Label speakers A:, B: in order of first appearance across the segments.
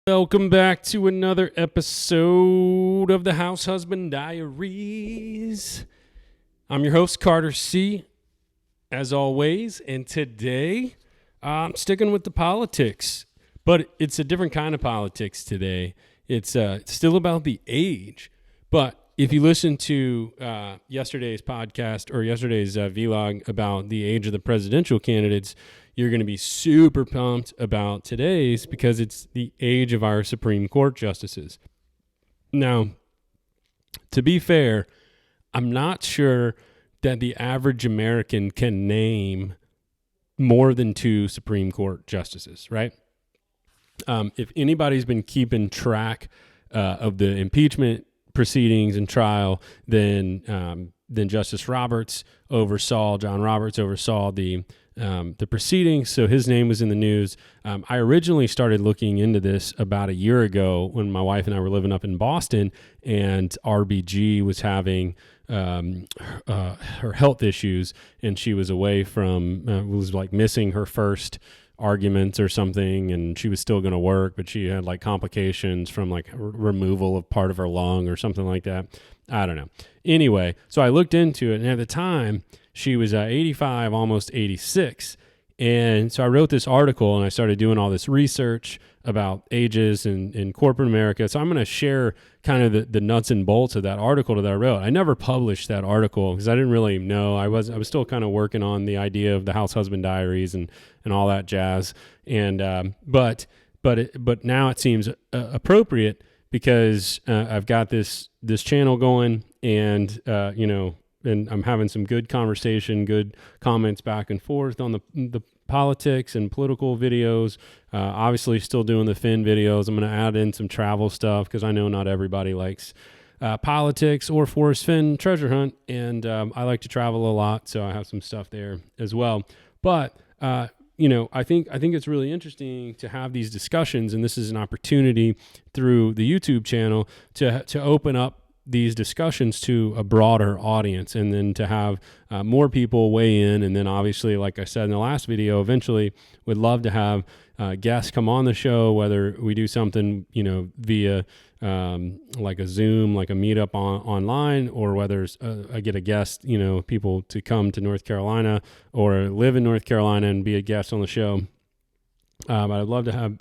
A: Welcome back to another episode of the House Husband Diaries. I'm your host, Carter C., as always, and today I'm sticking with the politics, but it's a different kind of politics today. It's still about the age, but if you listen to yesterday's podcast or yesterday's vlog about the age of the presidential candidates, you're going to be super pumped about today's because it's the age of our Supreme Court justices. Now, to be fair, I'm not sure that the average American can name more than 2 Supreme Court justices, right? If anybody's been keeping track of the impeachment proceedings and trial, then Justice Roberts oversaw the proceedings, so his name was in the news. I originally started looking into this about a year ago when my wife and I were living up in Boston, and RBG was having her health issues, and she was away from, was like missing her first arguments or something, and she was still going to work, but she had like complications from like removal of part of her lung or something like that. I don't know. Anyway, so I looked into it, and at the time she was 85, almost 86. And so I wrote this article and I started doing all this research about ages in corporate America. So I'm going to share kind of the nuts and bolts of that article that I wrote. I never published that article because I didn't really know. I was still kind of working on the idea of the House Husband Diaries and all that jazz. And but now it seems appropriate because I've got this channel going, and and I'm having some good conversation, good comments back and forth on the politics and political videos. Obviously, still doing the Finn videos. I'm going to add in some travel stuff because I know not everybody likes politics or Forrest Finn treasure hunt, and I like to travel a lot, so I have some stuff there as well. But I think it's really interesting to have these discussions, and this is an opportunity through the YouTube channel to open up these discussions to a broader audience, and then to have more people weigh in. And then obviously, like I said in the last video, eventually would love to have guests come on the show, whether we do something, via like a Zoom, like a meetup online, or whether I get a guest, people to come to North Carolina or live in North Carolina and be a guest on the show. But I'd love to have,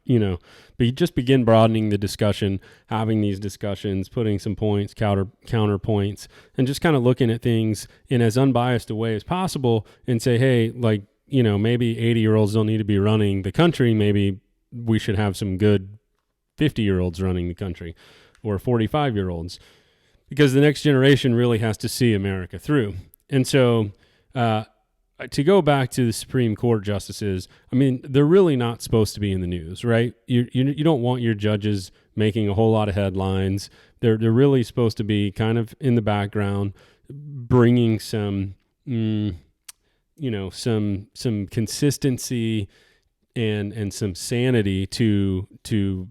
A: just begin broadening the discussion, having these discussions, putting some points, counterpoints, and just kind of looking at things in as unbiased a way as possible and say, hey, maybe 80-year-olds don't need to be running the country. Maybe we should have some good 50-year-olds running the country, or 45-year-olds, because the next generation really has to see America through. And so, to go back to the Supreme Court justices, I mean, they're really not supposed to be in the news, right? You don't want your judges making a whole lot of headlines. They're really supposed to be kind of in the background, bringing some, some consistency and some sanity to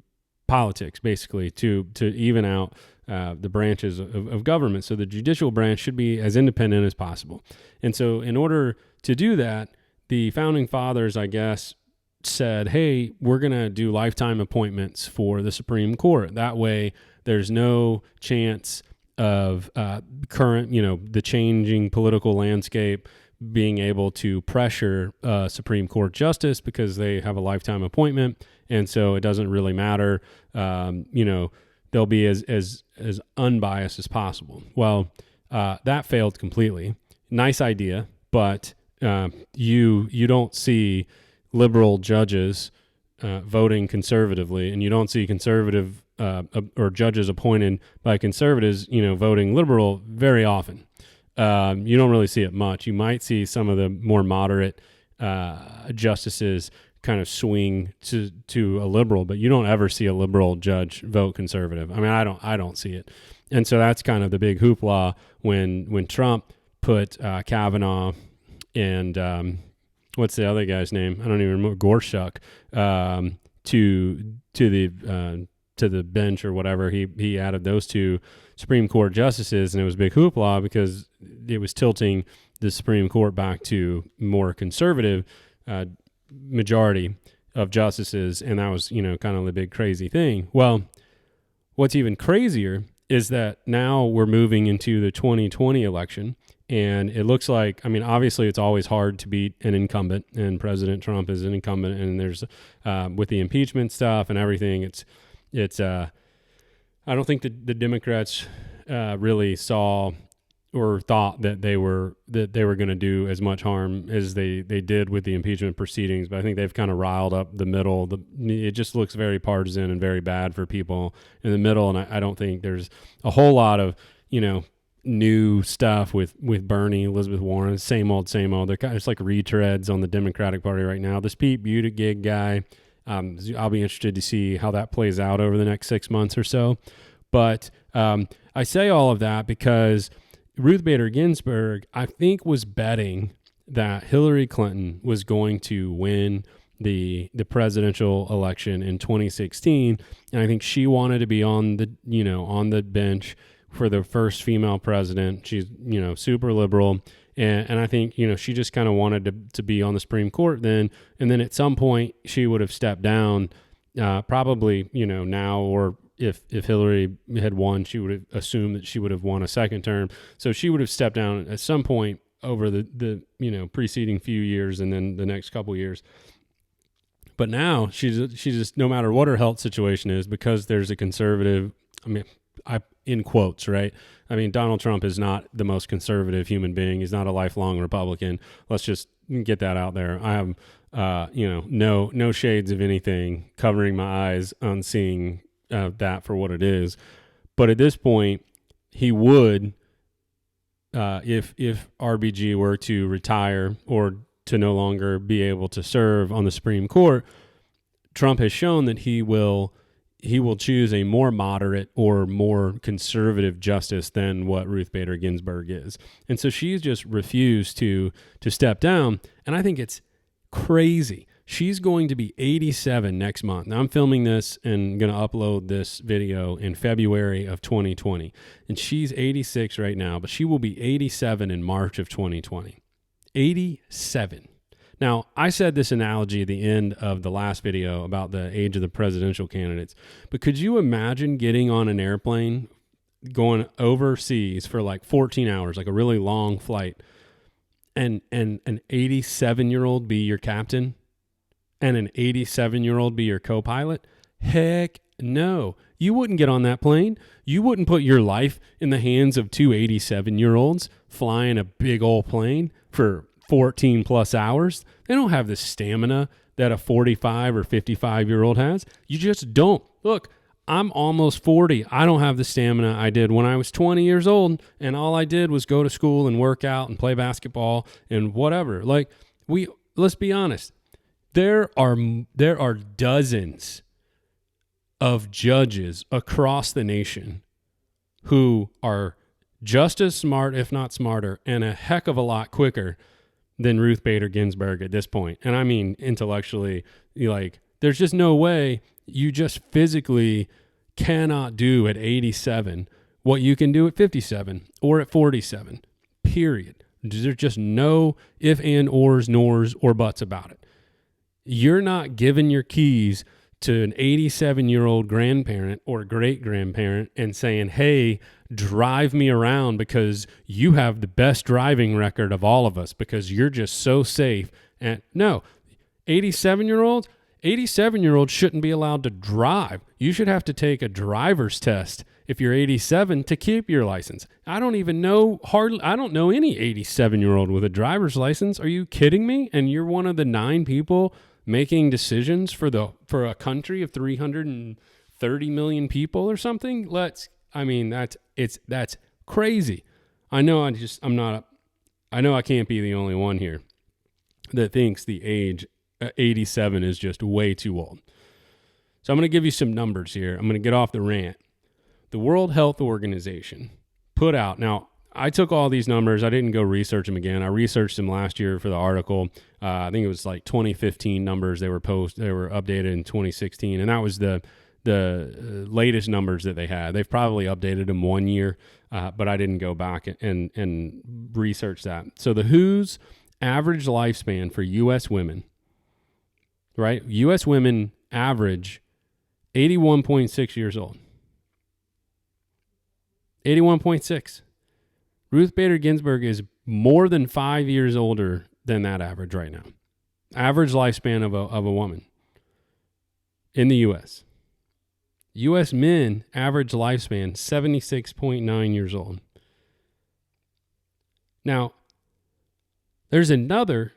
A: politics, basically, to even out the branches of government. So the judicial branch should be as independent as possible. And so in order to do that, the founding fathers, I guess, said, hey, we're going to do lifetime appointments for the Supreme Court. That way there's no chance of the changing political landscape being able to pressure Supreme Court justice, because they have a lifetime appointment. And so it doesn't really matter. They'll be as unbiased as possible. Well, that failed completely. Nice idea, but you don't see liberal judges voting conservatively, and you don't see conservative or judges appointed by conservatives, voting liberal very often. You don't really see it much. You might see some of the more moderate justices kind of swing to a liberal, but you don't ever see a liberal judge vote conservative. I mean, I don't see it. And so that's kind of the big hoopla when Trump put Kavanaugh and what's the other guy's name? I don't even remember, Gorsuch, to the bench or whatever. He added those 2 Supreme Court justices, and it was a big hoopla because it was tilting the Supreme Court back to more conservative majority. justices, and that was, kind of the big crazy thing. Well, what's even crazier is that now we're moving into the 2020 election, and it looks like, obviously it's always hard to beat an incumbent, and President Trump is an incumbent, and there's, with the impeachment stuff and everything, I don't think the Democrats really saw or thought that they were going to do as much harm as they did with the impeachment proceedings. But I think they've kind of riled up the middle. It just looks very partisan and very bad for people in the middle. And I don't think there's a whole lot of, new stuff with Bernie, Elizabeth Warren, same old. They're kind of just like retreads on the Democratic Party right now. This Pete Buttigieg guy, I'll be interested to see how that plays out over the next 6 months or so. But I say all of that because Ruth Bader Ginsburg, I think, was betting that Hillary Clinton was going to win the presidential election in 2016, and I think she wanted to be on the bench for the first female president. She's super liberal, and I think she just kind of wanted to be on the Supreme Court then, and then at some point she would have stepped down, probably now, or if Hillary had won, she would have assumed that she would have won a second term. So she would have stepped down at some point over the preceding few years and then the next couple years. But now she's just, no matter what her health situation is, because there's a conservative, in quotes, right? Donald Trump is not the most conservative human being. He's not a lifelong Republican. Let's just get that out there. I have, no shades of anything covering my eyes on seeing that for what it is. But at this point, he would, if RBG were to retire or to no longer be able to serve on the Supreme Court, Trump has shown that he will choose a more moderate or more conservative justice than what Ruth Bader Ginsburg is. And so she's just refused to step down. And I think it's crazy. She's going to be 87 next month. Now, I'm filming this and going to upload this video in February of 2020. And she's 86 right now, but she will be 87 in March of 2020. 87. Now, I said this analogy at the end of the last video about the age of the presidential candidates, but could you imagine getting on an airplane going overseas for like 14 hours, like a really long flight, and an 87-year-old be your captain? And an 87-year-old be your co-pilot? Heck no. You wouldn't get on that plane. You wouldn't put your life in the hands of two 87-year-olds flying a big old plane for 14 plus hours. They don't have the stamina that a 45 or 55-year-old has. You just don't. Look, I'm almost 40. I don't have the stamina I did when I was 20 years old, and all I did was go to school and work out and play basketball and whatever. Let's be honest. There are dozens of judges across the nation who are just as smart, if not smarter, and a heck of a lot quicker than Ruth Bader Ginsburg at this point. And I mean, intellectually, there's just no way you just physically cannot do at 87 what you can do at 57 or at 47, period. There's just no if, and, ors, nors, or buts about it. You're not giving your keys to an 87-year-old grandparent or great-grandparent and saying, hey, drive me around because you have the best driving record of all of us because you're just so safe. And no, 87-year-olds shouldn't be allowed to drive. You should have to take a driver's test if you're 87 to keep your license. I don't know any 87-year-old with a driver's license. Are you kidding me? And you're one of the 9 people making decisions for a country of 330 million people or something? That's crazy. I know I can't be the only one here that thinks the age 87 is just way too old. So I'm going to give you some numbers here. I'm going to get off the rant. The World Health Organization put out, now I took all these numbers. I didn't go research them again. I researched them last year for the article. I think it was like 2015 numbers. They were updated in 2016, and that was the latest numbers that they had. They've probably updated them 1 year, but I didn't go back and research that. So the WHO's average lifespan for U.S. women, right? U.S. women average 81.6 years old. 81.6. Ruth Bader Ginsburg is more than 5 years older than that average right now. Average lifespan of a woman in the U.S. U.S. men average lifespan 76.9 years old. Now, there's another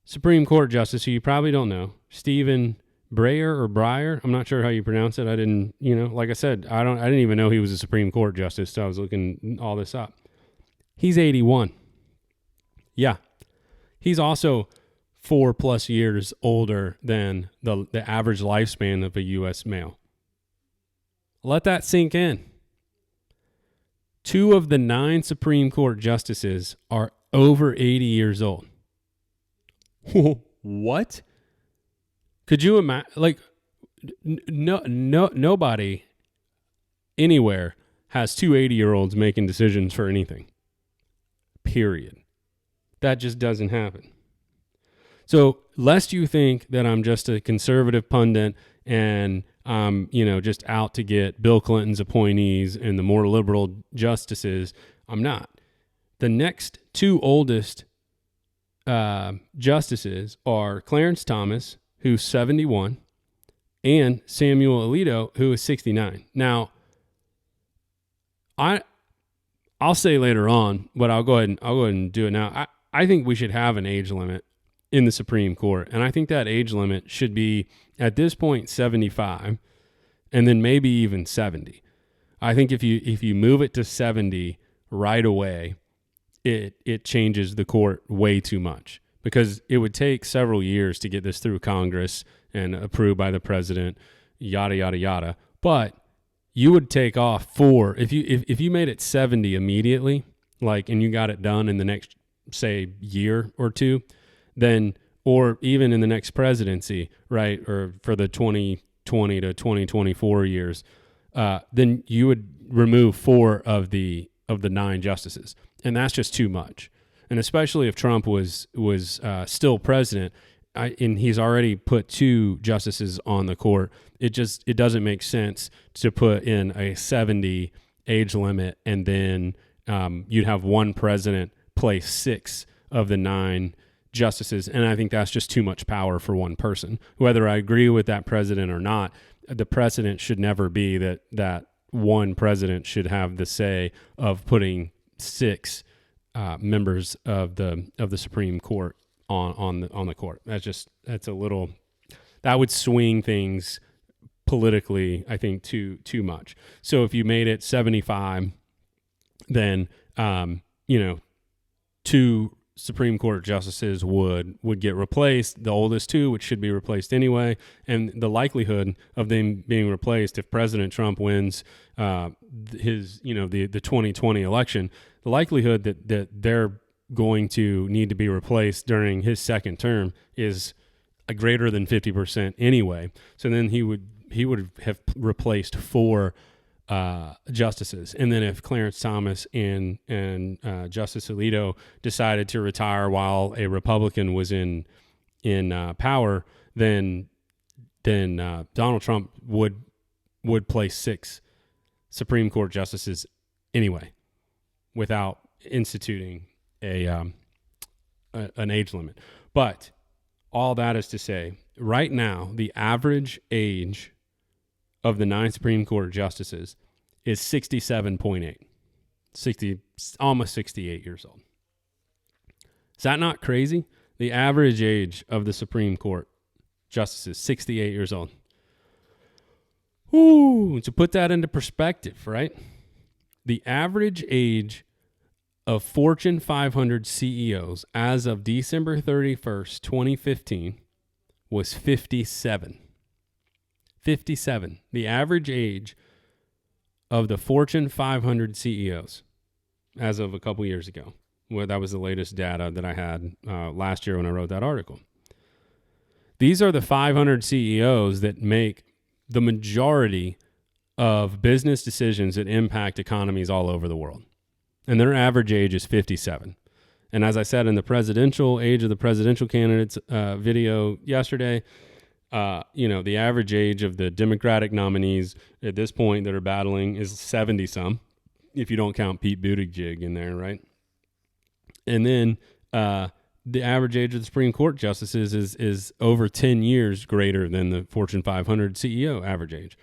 A: Supreme Court justice who you probably don't know, Stephen Breyer. I'm not sure how you pronounce it. I didn't, like I said, I didn't even know he was a Supreme Court justice, so I was looking all this up. He's 81. Yeah. He's also 4+ years older than the average lifespan of a U.S. male. Let that sink in. 2 of the 9 Supreme Court justices are over 80 years old. What? Could you imagine? Like, nobody anywhere has 2 80-year-olds making decisions for anything. Period. That just doesn't happen. So, lest you think that I'm just a conservative pundit and I'm, just out to get Bill Clinton's appointees and the more liberal justices, I'm not. The next 2 oldest justices are Clarence Thomas, who's 71, and Samuel Alito, who is 69. Now, I'll say later on, but I'll go ahead and do it now. I think we should have an age limit in the Supreme Court, and I think that age limit should be at this point 75, and then maybe even 70. I think if you move it to 70 right away, it changes the court way too much, because it would take several years to get this through Congress and approved by the president, yada yada yada. But you would take off 4 if you made it 70 immediately, and you got it done in the next, say, year or 2, then, or even in the next presidency, right, or for the 2020 to 2024 years, then you would remove 4 of the 9 justices, and that's just too much. And especially if Trump was still president, and he's already put 2 justices on the court, it doesn't make sense to put in a 70 age limit, and then you'd have one president place 6 of the 9 justices, and I think that's just too much power for one person. Whether I agree with that president or not, the precedent should never be that one president should have the say of putting 6 members of the Supreme Court on the court. That's a little, that would swing things politically, I think, too much. So if you made it 75, then 2 Supreme Court justices would get replaced, the oldest 2, which should be replaced anyway, and the likelihood of them being replaced if President Trump wins his the 2020 election, the likelihood that they're going to need to be replaced during his second term is a greater than 50% anyway. So then he would have replaced 4 justices, and then if Clarence Thomas and Justice Alito decided to retire while a Republican was in power, then Donald Trump would place 6 Supreme Court justices anyway, without instituting an age limit. But all that is to say, right now the average age of the 9 Supreme Court justices is 67.8, almost 68 years old. Is that not crazy? The average age of the Supreme Court justices, 68 years old. Ooh, to put that into perspective, right? The average age of Fortune 500 CEOs as of December 31st, 2015 was 57. 57. The average age of the Fortune 500 CEOs as of a couple years ago. Well, that was the latest data that I had last year when I wrote that article. These are the 500 CEOs that make the majority of business decisions that impact economies all over the world. And their average age is 57. And as I said in the presidential age of the presidential candidates video yesterday, the average age of the Democratic nominees at this point that are battling is 70 some, if you don't count Pete Buttigieg in there, right? And then the average age of the Supreme Court justices is over 10 years greater than the Fortune 500 CEO average age.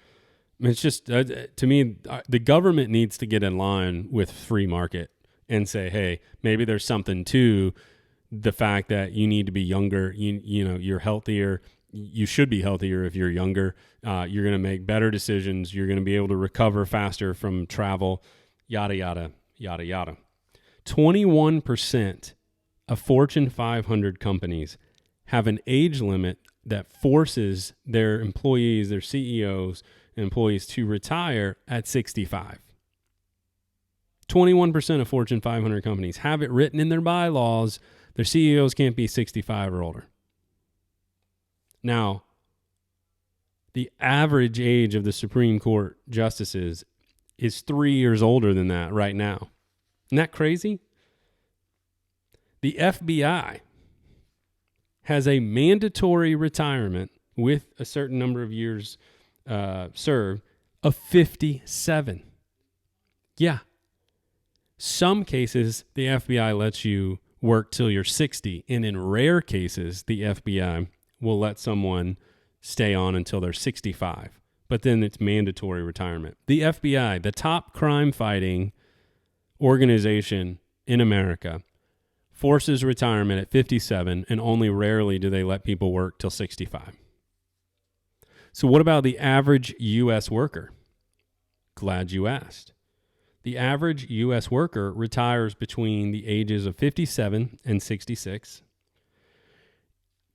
A: I mean, it's just, to me, the government needs to get in line with free market and say, hey, maybe there's something to the fact that you need to be younger. You're healthier. You should be healthier if you're younger. You're going to make better decisions. You're going to be able to recover faster from travel, yada, yada, yada, yada. 21% of Fortune 500 companies have an age limit that forces their employees, their CEOs, and employees to retire at 65. 21% of Fortune 500 companies have it written in their bylaws their CEOs can't be 65 or older. Now, the average age of the Supreme Court justices is 3 years older than that right now. Isn't that crazy? The FBI has a mandatory retirement with a certain number of years served of 57. Yeah. Some cases, the FBI lets you work till you're 60. And in rare cases, the FBI will let someone stay on until they're 65. But then it's mandatory retirement. The FBI, the top crime-fighting organization in America, forces retirement at 57, and only rarely do they let people work till 65. So what about the average U.S. worker? Glad you asked. The average U.S. worker retires between the ages of 57 and 66.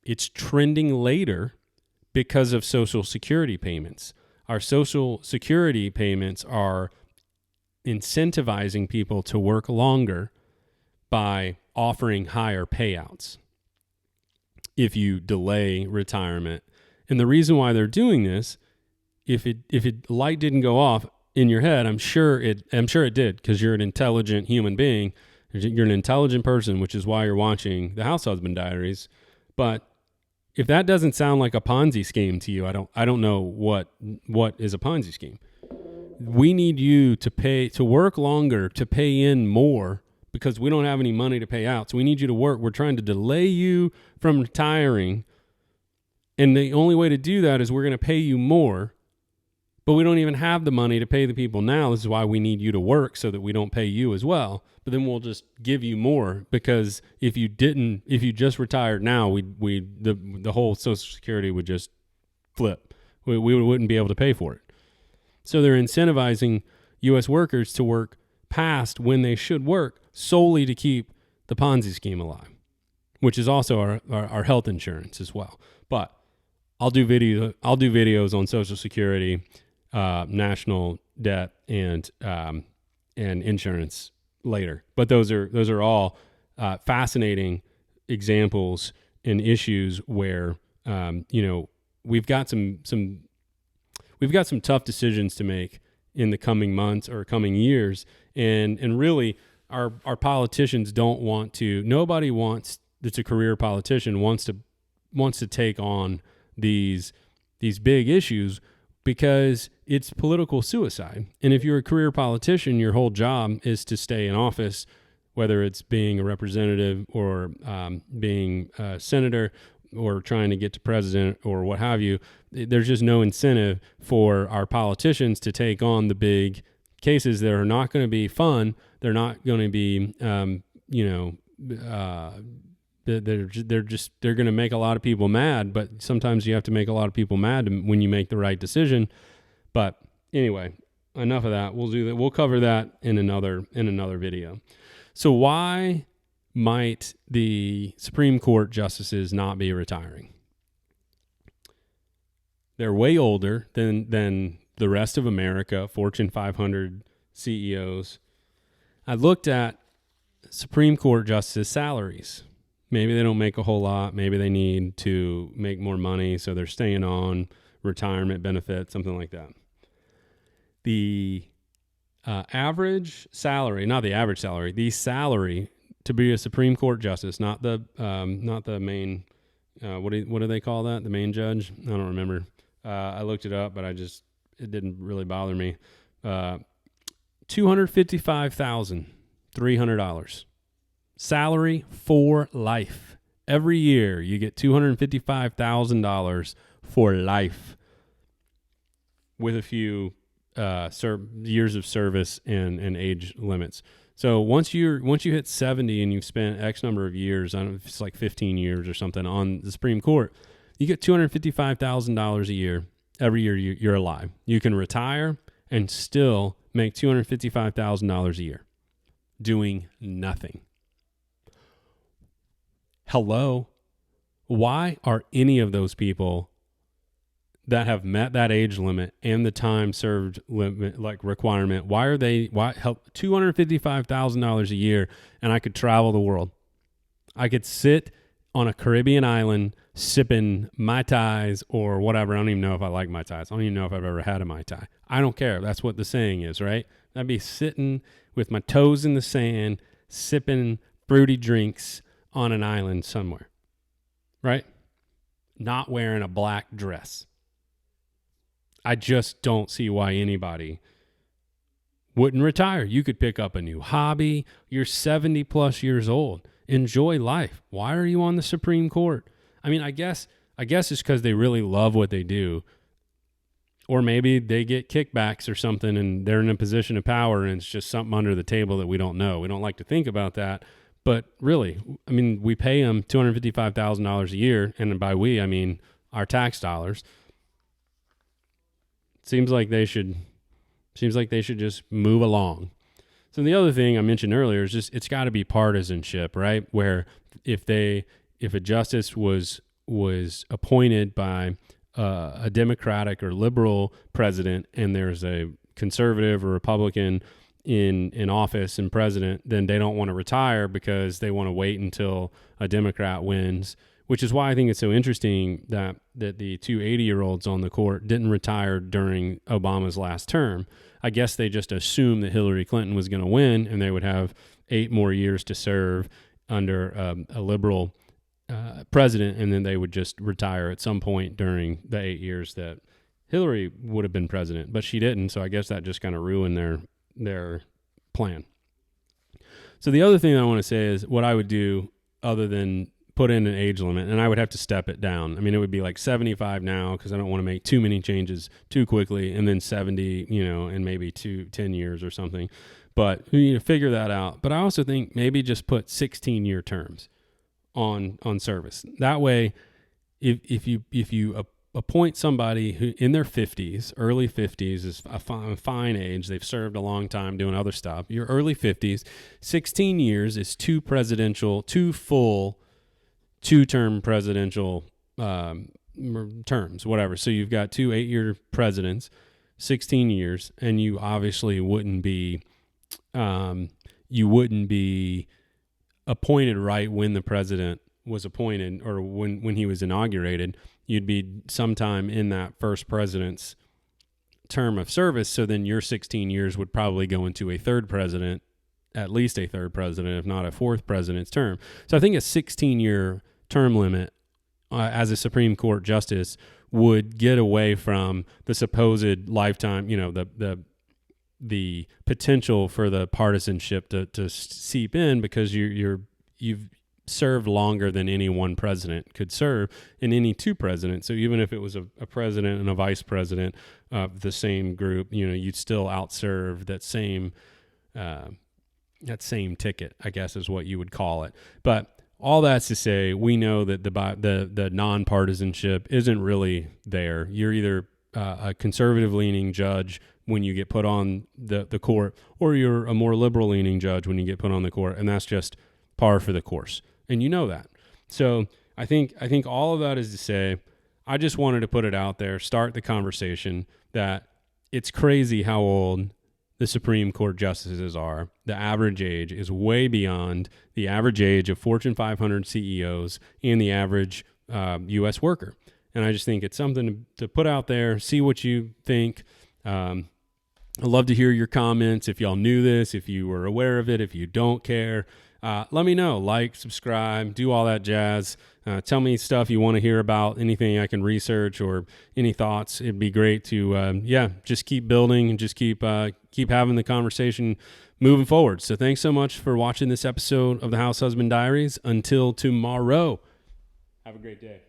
A: It's trending later because of Social Security payments. Our Social Security payments are incentivizing people to work longer by offering higher payouts if you delay retirement. And the reason why they're doing this, if light didn't go off in your head, I'm sure it did, because you're an intelligent human being. You're an intelligent person, which is why you're watching the House Husband Diaries. But if that doesn't sound like a Ponzi scheme to you, I don't know what is a Ponzi scheme. We need you to work longer, to pay in more, because we don't have any money to pay out. So we need you to work. We're trying to delay you from retiring. And the only way to do that is we're going to pay you more, but we don't even have the money to pay the people now. This is why we need you to work, so that we don't pay you as well. But then we'll just give you more, because if you just retired now, the whole Social Security would just flip. We wouldn't be able to pay for it. So they're incentivizing U.S. workers to work past when they should work, solely to keep the Ponzi scheme alive, which is also our health insurance as well. But I'll do videos on Social Security, national debt, and insurance later. But those are all fascinating examples and issues where we've got some tough decisions to make in the coming months or coming years, and really our politicians don't want to. Nobody that's a career politician wants to take on these big issues, because it's political suicide. And if you're a career politician, your whole job is to stay in office, whether it's being a representative or being a senator or trying to get to president or what have you. There's just no incentive for our politicians to take on the big cases that are not going to be fun. They're not going to be, they're going to make a lot of people mad, but sometimes you have to make a lot of people mad when you make the right decision. But anyway, enough of that. We'll do that. We'll cover that in another video. So why might the Supreme Court justices not be retiring? They're way older than the rest of America, Fortune 500 CEOs. I looked at Supreme Court justices' salaries. Maybe they don't make a whole lot. Maybe they need to make more money, so they're staying on retirement benefits, something like that. The average salary, not the average salary, the salary to be a Supreme Court justice, not the main. What do they call that? The main judge? I don't remember. I looked it up, but it didn't really bother me. $255,300 salary for life. Every year you get $255,000 for life, with a few years of service and age limits. So once you hit 70 and you've spent X number of years, I don't know if it's like 15 years or something on the Supreme Court, you get $255,000 a year. Every year you're alive. You can retire and still make $255,000 a year doing nothing. Hello? Why are any of those people that have met that age limit and the time served limit, like requirement, why help $255,000 a year and I could travel the world? I could sit on a Caribbean island sipping Mai Tais or whatever. I don't even know if I like Mai Tais. I don't even know if I've ever had a Mai Tai. I don't care. That's what the saying is, right? I'd be sitting with my toes in the sand, sipping fruity drinks on an island somewhere, right? Not wearing a black dress. I just don't see why anybody wouldn't retire. You could pick up a new hobby. You're 70 plus years old. Enjoy life. Why are you on the Supreme Court? I mean, I guess it's because they really love what they do. Or maybe they get kickbacks or something and they're in a position of power and it's just something under the table that we don't know. We don't like to think about that. But really, I mean, we pay them $255,000 a year. And by we, I mean our tax dollars. Seems like they should just move along. So the other thing I mentioned earlier is just it's got to be partisanship, right? Where if a justice was appointed by a Democratic or liberal president, and there's a conservative or Republican in office and president, then they don't want to retire because they want to wait until a Democrat wins. Which is why I think it's so interesting that the two 80-year-olds on the court didn't retire during Obama's last term. I guess they just assumed that Hillary Clinton was going to win and they would have 8 more years to serve under a liberal president, and then they would just retire at some point during the 8 years that Hillary would have been president. But she didn't, so I guess that just kind of ruined their plan. So the other thing I want to say is what I would do other than put in an age limit, and I would have to step it down. I mean, it would be like 75 now because I don't want to make too many changes too quickly, and then 70, in maybe 10 years or something. But you need to figure that out. But I also think maybe just put 16-year terms on service. That way, if you appoint somebody who in their 50s, early 50s is a fine age. They've served a long time doing other stuff. Your early 50s, 16 years is two full 2-term presidential terms, whatever. So you've got 2 8-year presidents, 16 years, and you obviously wouldn't be appointed right when the president was appointed or when he was inaugurated. You'd be sometime in that first president's term of service. So then your 16 years would probably go into a third president, at least a third president, if not a fourth president's term. So I think a 16-year term limit as a Supreme Court justice would get away from the supposed lifetime, the potential for the partisanship to seep in because you've served longer than any one president could serve in any two presidents. So even if it was a president and a vice president of the same group, you'd still outserve that same ticket, I guess is what you would call it. But all that's to say, we know that the nonpartisanship isn't really there. You're either a conservative-leaning judge when you get put on the court, or you're a more liberal-leaning judge when you get put on the court, and that's just par for the course. And you know that. So I think all of that is to say, I just wanted to put it out there, start the conversation that it's crazy how old the Supreme Court justices are. The average age is way beyond the average age of Fortune 500 CEOs and the average U.S. worker. And I just think it's something to put out there, see what you think. I'd love to hear your comments. If y'all knew this, if you were aware of it, if you don't care, let me know. Like, subscribe, do all that jazz. Tell me stuff you want to hear about, anything I can research or any thoughts. It'd be great to, just keep building and just keep having the conversation moving forward. So thanks so much for watching this episode of the House Husband Diaries. Until tomorrow, have a great day.